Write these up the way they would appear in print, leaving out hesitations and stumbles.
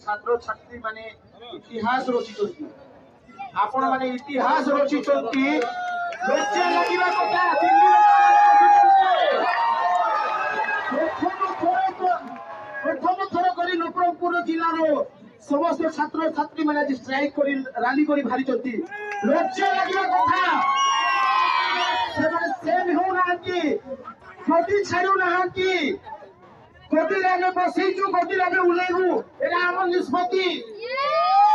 छात्र छात्री माने इतिहास रचिछंती आपण माने इतिहास रचिछंती लज्जा लागिबा कथा दिल्ली प्रथम थर करी नवरंगपुर जिल्लार समस्त छात्र छात्री माने आज स्ट्राइक करी रैली करी भारी चंती लज्जा लागिबा कथा सेम हो नांती गति छाड़ू नांती गति लागे बसैचु गति लागे उलेबु एटा हमर निष्पत्ति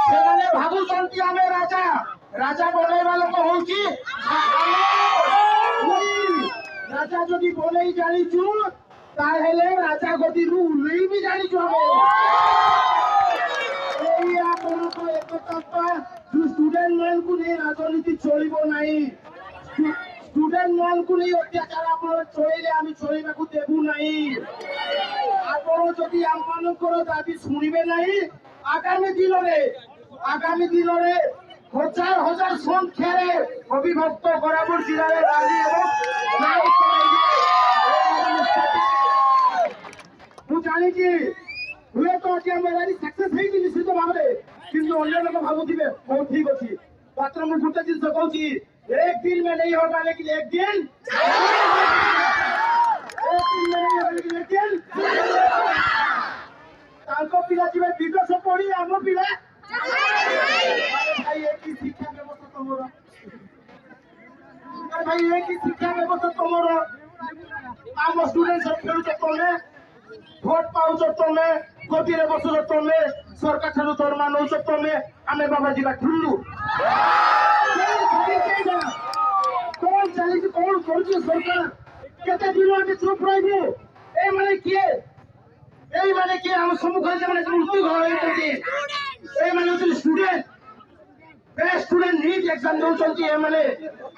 से माने भाबु चंती आमे राजा राजा बोलेबा लोक होउची राजा जदि बोलै जानिचु ताहेले राजा गति रु उलेई भी जानिचु हम एई आपण को एक तत्व जो स्टूडेंट मान को नै राजनीति चलिबो नाही स्टूडेंट मान को नहीं अत्याचार आपण चोइले आमी चोइबा को देबु नाही आपण जदि आममानकर दाबी सुनिबे नाही आगामी दिन रे हजार हजार संख्या रे अभिभक्त बराबर जिल्ला रे राली एवं नाम कराइबे मु जानि कि हुए तो कि हम राली सक्सेस हे कि निश्चित भाबरे किंतु अन्य लोग भाबुथिबे बहुत ठीक अछि मात्र मु गुटे दिन कहूची एक दिन में नहीं होगा लेकिन एक दिन में नहीं होगा लेकिन एक दिन तांको पिला जीवे विकास पड़ी आम पिला भाई एक ही शिक्षा व्यवस्था तमरो अरे भाई एक ही शिक्षा व्यवस्था तमरो आम स्टूडेंट सब खेलु तमे वोट पाउछ तमे गति रे बसुछ तमे सरकार ठानु दरमा नउछ तमे आमे बाबा जीवा ठुल्लु कौन चली कौन करुची सरकार केते दिन आमे चुप रहिबो ए माने किए हम सम्मुखरे जे माने मृत्यु होइतथि ए माने होते student best student NEET exam दउचंती ए माने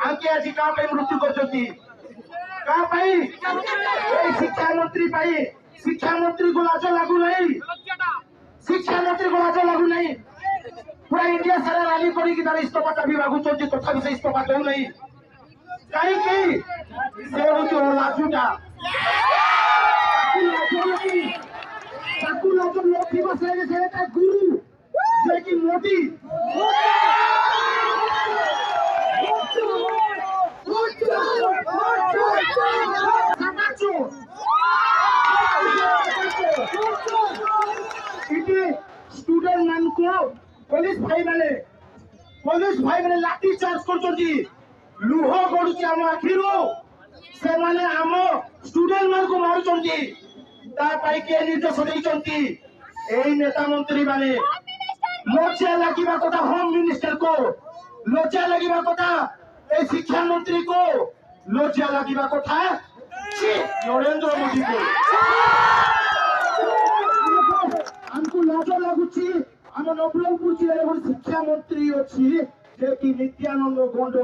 आके आज का पे मृत्यु करचंती का पाई ए शिक्षा मंत्री को लाज लागू नहीं शिक्षा मंत्री को लाज लागू नहीं पूरा इंडिया सारा रैली करी कि तार इस्तफा भी मागु चलती तथापि से इस्तफा दउ नहीं काई की से होतो लाजुटा ताकू लाजो लोथी बसे से ता गुरु जे कि मोदी स्टूडेंट मान को पुलिस भाई माने लाठी चार्ज करछंती लुह गडुची हम आखिरो से माने हम स्टूडेंट मान को मारुछंती ता पाई के निर्देश दैछंती एई नेता मंत्री माने लज्जा लागिबा कथा होम मिनिस्टर को लज्जा लागिबा कथा ए शिक्षा मंत्री को लज्जा लागिबा कथा नरेंद्र मोदी को हमको लाज लागुची हम नवरंगपुर जिले में शिक्षा मंत्री अछि जे कि नित्यानंद गंडो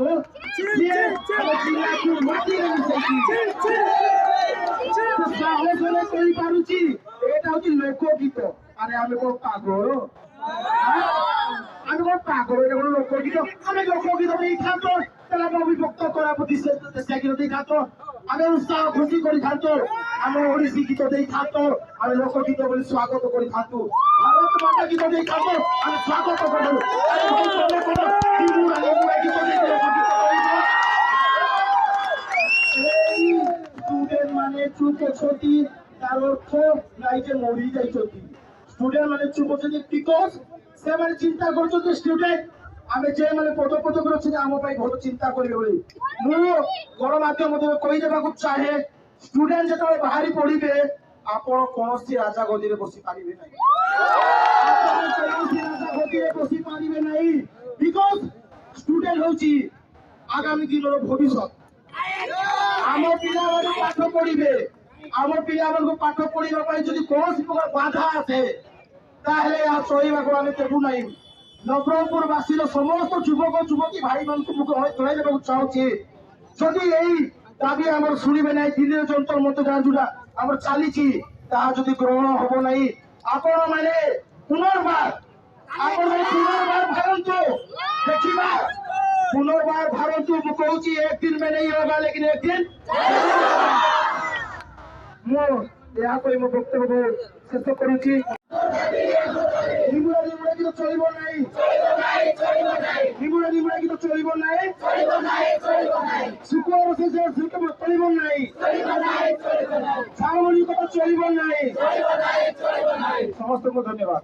से जिला को माटी रे मिसैछि तो साहस रे कहि पारुची एटा होची लोकगीत अरे हम को पागल हम को पागल एटा को लोकगीत हम लोकगीत नहीं खातो तला अभिभक्त करा प्रति से कि नहीं खातो हम उत्साह खुशी करी खातो हम ओडिसी गीत देई खातो हम लोकगीत बोली स्वागत करी खातो भारत माता गीत देई खातो हम स्वागत करू अरे भाई तमे को दिनु रे गीत देई स्टूडेंट माने चुप छथि तार अर्थ नाइ जे मरि जाई छथि स्टूडेंट माने चुप छथि बिकॉज़ से माने चिंता करछथि स्टूडेंट आमे जे माने पद करछि आम पई बहुत चिंता करिवे बोली मु गणमाध्यम मध्ये कहि देबा को चाहे स्टूडेंट जतले बाहरी पढिबे आपण कोनोसी राजा गदी रे बसी पारिबे नै आपण कोनोसी राजा गदी रे बसी पारिबे नै बिकॉज़ स्टूडेंट होची आगामी दिन रो भविष्य आम पिला माने पाठ पढिबे आम पिला माने पाठ पढिबा पई जदि कोनोसी प्रकार बाधा आसे ताहले आ सोइबा को आमे देबु नै नवरंगपुर वासी समस्त युवक युवती भाई मान को जणाई देबा चाहूची जदि एई दाबी हमर सुनिबे नै दिल्ली जंतर मतदान जुडा हमर चालीची ता जदि ग्रहण होबो नै आपण माने पुनर्बार भारंतु देखिबा पुनर्बार भारंतु मु कहूची एक दिन में नहीं होगा लेकिन एक दिन मो या कोई मो वक्तव्य शेष करूची চলিব নাই নিমুৰা নিমুৰা কিন্তু চলিব নাই শুকুয়া বসে চলিব নাই সামরিকতা চলিব নাই সমস্তকে ধন্যবাদ।